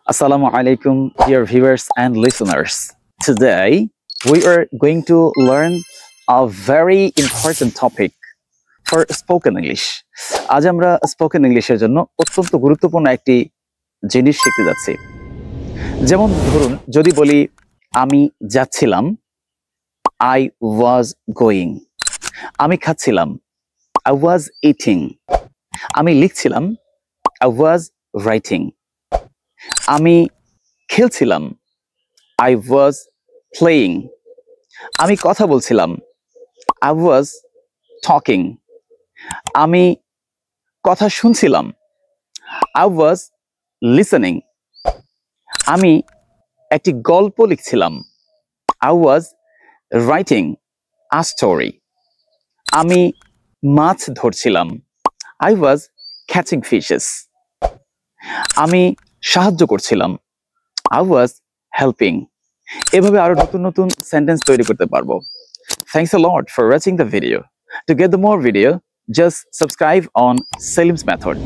Assalamu alaikum, dear viewers and listeners. Today, we are going to learn a very important topic for spoken English. আজ আমরা spoken ইংলিশের জন্য অত্যন্ত গুরুত্বপূর্ণ একটি জিনিস শিখতে যাচ্ছি। যেমন ধরুন, যদি বলি আমি যাচ্ছিলাম, I was going. আমি খাচ্ছিলাম, I was eating. আমি লিখছিলাম, I was writing. আমি খেলছিলাম, I was playing. আমি কথা বলছিলাম, I was talking. আমি কথা শুনছিলাম, I was listening. আমি একটি গল্প লিখছিলাম, I was writing a story. আমি মাছ ধরছিলাম, I was catching fishes. আমি সাহায্য করছিলাম, I was helping. এভাবে আরো নতুন নতুন সেন্টেন্স তৈরি করতে পারবো। Thanks a lot for watching the video. To get the more video, just subscribe on Salim's Method.